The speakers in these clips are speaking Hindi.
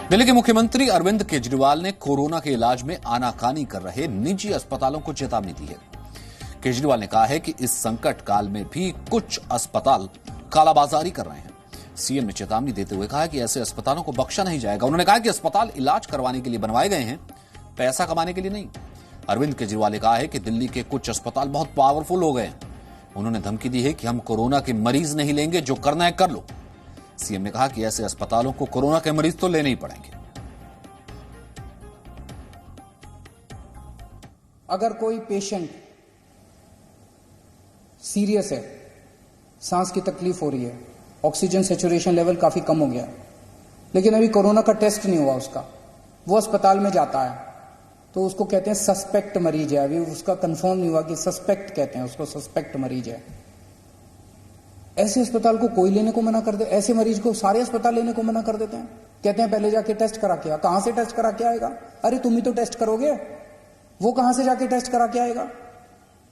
दिल्ली के मुख्यमंत्री अरविंद केजरीवाल ने कोरोना के इलाज में आनाकानी कर रहे निजी अस्पतालों को चेतावनी दी है। केजरीवाल ने कहा है कि इस संकट काल में भी कुछ अस्पताल कालाबाजारी कर रहे हैं। सीएम ने चेतावनी देते हुए कहा कि ऐसे अस्पतालों को बख्शा नहीं जाएगा। उन्होंने कहा कि अस्पताल इलाज करवाने के लिए बनवाए गए हैं, पैसा कमाने के लिए नहीं। अरविंद केजरीवाल ने कहा है कि दिल्ली के कुछ अस्पताल बहुत पावरफुल हो गए हैं। उन्होंने धमकी दी है कि हम कोरोना के मरीज नहीं लेंगे, जो करना है कर लो। सीएम ने कहा कि ऐसे अस्पतालों को कोरोना के मरीज तो लेने ही पड़ेंगे। अगर कोई पेशेंट सीरियस है, सांस की तकलीफ हो रही है, ऑक्सीजन सैचुरेशन लेवल काफी कम हो गया है, लेकिन अभी कोरोना का टेस्ट नहीं हुआ उसका, वो अस्पताल में जाता है तो उसको कहते हैं सस्पेक्ट मरीज है। अभी उसका कंफर्म नहीं हुआ कि सस्पेक्ट कहते हैं उसको, सस्पेक्ट मरीज है। ऐसे अस्पताल को कोई लेने को मना कर दे, ऐसे मरीज को सारे अस्पताल लेने को मना कर देते हैं। कहते हैं पहले जाके टेस्ट करा के आ। कहां से टेस्ट करा के आएगा? अरे तुम ही तो टेस्ट करोगे, वो कहां से जाके टेस्ट करा के आएगा?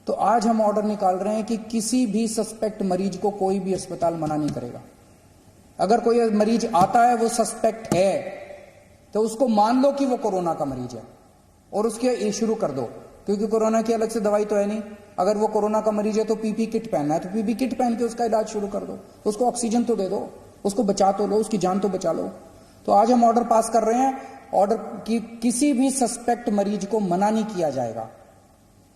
तो आज हम ऑर्डर निकाल रहे हैं कि किसी भी सस्पेक्ट मरीज को कोई भी अस्पताल मना नहीं करेगा। अगर कोई मरीज आता है वो सस्पेक्ट है तो उसको मान लो कि वो कोरोना का मरीज है और उसके ये शुरू कर दो, क्योंकि कोरोना की अलग से दवाई तो है नहीं। अगर वो कोरोना का मरीज है तो पीपी किट पहनना है तो पीपी किट पहन के उसका इलाज शुरू कर दो, उसको ऑक्सीजन तो दे दो, उसको बचा तो लो, उसकी जान तो बचा लो। तो आज हम ऑर्डर पास कर रहे हैं, ऑर्डर कि किसी भी सस्पेक्ट मरीज को मना नहीं किया जाएगा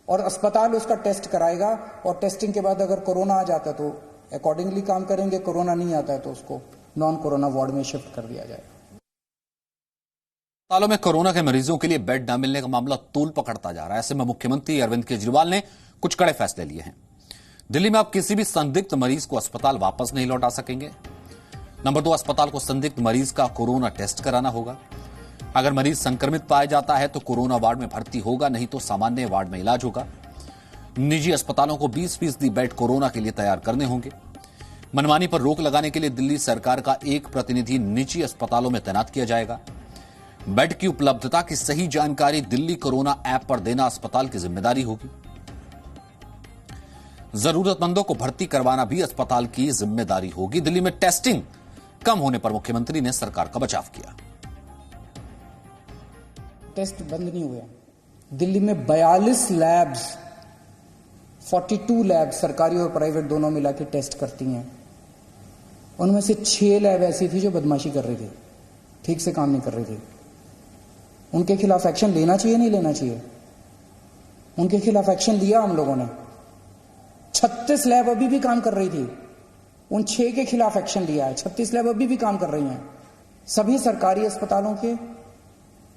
और अस्पताल उसका टेस्ट कराएगा और टेस्टिंग के बाद अगर कोरोना आ जाता है तो अकॉर्डिंगली काम करेंगे, कोरोना नहीं आता है तो उसको नॉन कोरोना वार्ड में शिफ्ट कर दिया जाएगा। अस्पतालों में कोरोना के मरीजों के लिए बेड न मिलने का मामला तूल पकड़ता जा रहा है। ऐसे में मुख्यमंत्री अरविंद केजरीवाल ने कुछ कड़े फैसले लिए हैं। दिल्ली में अब किसी भी संदिग्ध मरीज को अस्पताल वापस नहीं लौटा सकेंगे। नंबर 2, अस्पताल को संदिग्ध मरीज का कोरोना टेस्ट कराना होगा। अगर मरीज संक्रमित पाया जाता है तो कोरोना वार्ड में भर्ती होगा, नहीं तो सामान्य वार्ड में इलाज होगा। निजी अस्पतालों को 20% बेड कोरोना के लिए तैयार करने होंगे। मनमानी पर रोक लगाने के लिए दिल्ली सरकार का एक प्रतिनिधि निजी अस्पतालों में तैनात किया जाएगा। बेड की उपलब्धता की सही जानकारी दिल्ली कोरोना ऐप पर देना अस्पताल की जिम्मेदारी होगी। जरूरतमंदों को भर्ती करवाना भी अस्पताल की जिम्मेदारी होगी। दिल्ली में टेस्टिंग कम होने पर मुख्यमंत्री ने सरकार का बचाव किया। टेस्ट बंद नहीं हुए। दिल्ली में 42 लैब्स, 42 लैब्स सरकारी और प्राइवेट दोनों मिला के टेस्ट करती हैं। उनमें से 6 लैब ऐसी थी जो बदमाशी कर रही थी, ठीक से काम नहीं कर रही थी। उनके खिलाफ एक्शन लेना चाहिए, नहीं लेना चाहिए? उनके खिलाफ एक्शन लिया हम लोगों ने। 36 लैब अभी भी काम कर रही थी, उन 6 के खिलाफ एक्शन लिया है। 36 लैब अभी भी काम कर रही हैं। सभी सरकारी अस्पतालों के,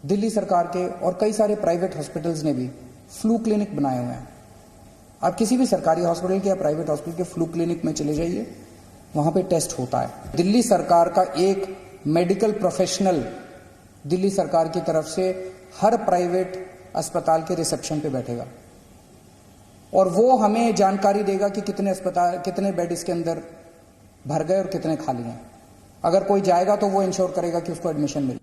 दिल्ली सरकार के और कई सारे प्राइवेट हॉस्पिटल्स ने भी फ्लू क्लिनिक बनाए हुए हैं। आप किसी भी सरकारी हॉस्पिटल के या प्राइवेट हॉस्पिटल के फ्लू क्लिनिक में चले जाइए, वहां पे टेस्ट होता है। दिल्ली सरकार का एक मेडिकल प्रोफेशनल दिल्ली सरकार की तरफ से हर प्राइवेट अस्पताल के रिसेप्शन पे बैठेगा और वो हमें जानकारी देगा कि कितने बेड इसके अंदर भर गए और कितने खाली हैं। अगर कोई जाएगा तो वो इंश्योर करेगा कि उसको एडमिशन मिले।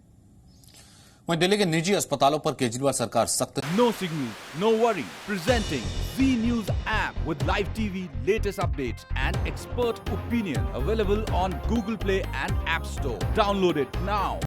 वहीं दिल्ली के निजी अस्पतालों पर केजरीवाल सरकार सख्त। No signal, no worry. Presenting Z News app with live TV, latest updates and expert opinion. Available on Google Play and App Store. Download it now.